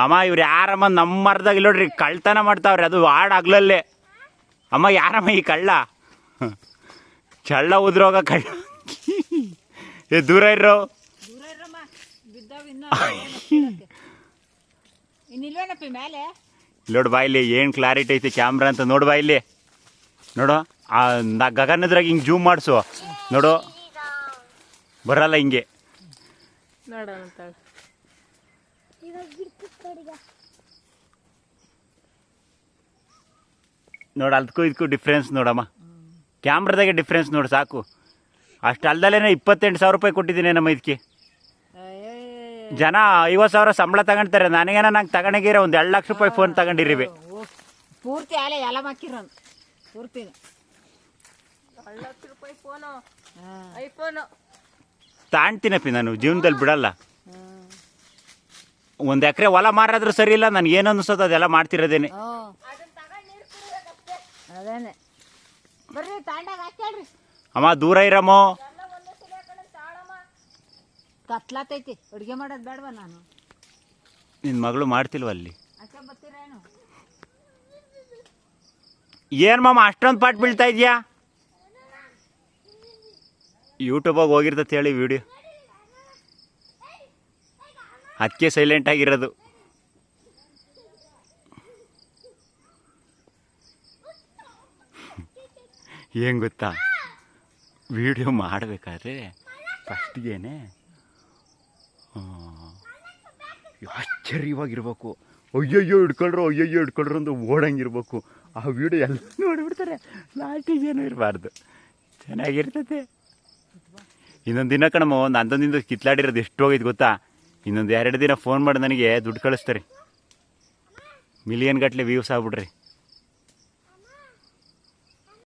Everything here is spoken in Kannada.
ಅಮ್ಮ ಇವ್ರು ಯಾರಮ್ಮ ನಮ್ಮ ಮರದಾಗ ಇಲ್ಲ ನೋಡ್ರಿ ಕಳ್ತನ ಮಾಡ್ತಾವ್ರಿ, ಅದು ಹಾಡು ಆಗ್ಲಲ್ಲೇ. ಅಮ್ಮ ಯಾರಮ್ಮ ಈ ಕಳ್ಳ? ಚಳ್ಳ ಉದ್ರೋಗ ಕಳ್ಳ. ಏ ದೂರ ಇರೋ. ನೋಡು ಬಾ ಇಲ್ಲಿ ಏನು ಕ್ಲಾರಿಟಿ ಐತಿ ಕ್ಯಾಮ್ರಾ ಅಂತ ನೋಡು ಬಾ ಇಲ್ಲಿ. ನೋಡು ಗಗನದ್ರಾಗ ಹಿಂಗೆ ಜೂಮ್ ಮಾಡಿಸು ನೋಡು, ಬರಲ್ಲ ಹಿಂಗೆ. ನೋಡು ಅದಕ್ಕೂ ಇದಕ್ಕೂ ಡಿಫ್ರೆನ್ಸ್ ನೋಡಮ್ಮ, ಕ್ಯಾಮ್ರಾದಾಗೆ ಡಿಫ್ರೆನ್ಸ್ ನೋಡು ಸಾಕು. ಅಷ್ಟು ಅಲ್ದಲ್ಲೇ 28,000 ರೂಪಾಯಿ ಕೊಟ್ಟಿದ್ದೀನಿ ನಮ್ಮ ಇದಕ್ಕೆ. ಜನ 50,000 ಸಂಬಳ ತಗೊಂತಾರೆ, ನನಗೇನ ನಂಗೆ ತಗೊಂಡಿರ ಒಂದು 2 ಲಕ್ಷ ರೂಪಾಯಿ ಫೋನ್ ತಗೊಂಡಿರಿವೆ ಪೂರ್ತಿ ಅಲ್ಲ ಎಲ್ಲ ಮಾಕಿರೋ ಪೂರ್ತಿ 2 ಲಕ್ಷ ರೂಪಾಯಿ ಫೋನು, ಐಫೋನು ತಾಣ್ತೀನಪ್ಪಿ ನಾನು ಜೀವನದಲ್ಲಿ ಬಿಡಲ್ಲ. 1 ಎಕರೆ ಹೊಲ ಮಾರಾದ್ರೂ ಸರಿ ಇಲ್ಲ, ನನಗೆ ಏನು ಅನಿಸೋದು ಅದೆಲ್ಲ ಮಾಡ್ತಿರೋದೇನೆ. ಅದೇನೆ ಬರ್ರಿ ತಾಂಡಾಗ ಹಾಕ್ಯಾಳ್ರಿ. ಅಮ್ಮ ದೂರ ಇರಮ್ಮೋ, ಕತ್ಲಾತೈತಿ ಅಡುಗೆ ಮಾಡೋದು ಬೇಡವಾ? ನಾನು ನಿನ್ನ ಮಗಳು ಮಾಡ್ತಿಲ್ವ ಅಲ್ಲಿ? ಅಕ್ಕ ಬರ್ತೀರೇನು? ಏನು ಮಾಮ ಅಷ್ಟೊಂದು ಪಾಟ್ ಬೀಳ್ತಾ ಇದೆಯಾ? ಯೂಟ್ಯೂಬಾಗ ಹೋಗಿರ್ತೈತೆ ಹೇಳಿ ವಿಡಿಯೋ, ಅದಕ್ಕೆ ಸೈಲೆಂಟ್ ಆಗಿರೋದು. ಏನು ಗೊತ್ತಾ, ವಿಡಿಯೋ ಮಾಡಬೇಕಾದ್ರೆ ಫಸ್ಟ್ಗೇನೆ ಆಶ್ಚರ್ಯವಾಗಿರ್ಬೇಕು. ಅಯ್ಯಯ್ಯೋ ಹಿಡ್ಕೊಳ್ರು ಅಂತ ಓಡಂಗಿರ್ಬೇಕು. ಆ ವಿಡಿಯೋ ಎಲ್ಲ ನೋಡಿಬಿಡ್ತಾರೆ, ಲಾಸ್ಟಿಗೆ ಏನೂ ಇರಬಾರ್ದು, ಚೆನ್ನಾಗಿರ್ತೈತೆ. ಇನ್ನೊಂದು ದಿನ ಕಣಮ್ಮ, ಒಂದು 11 ದಿನದ ಕಿತ್ಲಾಡಿರೋದು ಎಷ್ಟು ಹೋಗೈತೆ ಗೊತ್ತಾ? ಇನ್ನೊಂದು 2 ದಿನ ಫೋನ್ ಮಾಡಿ ನನಗೆ ದುಡ್ಡು ಕಳಿಸ್ತಾರೆ, ಮಿಲಿಯನ್ ಗಟ್ಟಲೆ ವ್ಯೂಸ್ ಆಗ್ಬಿಡ್ರಿ.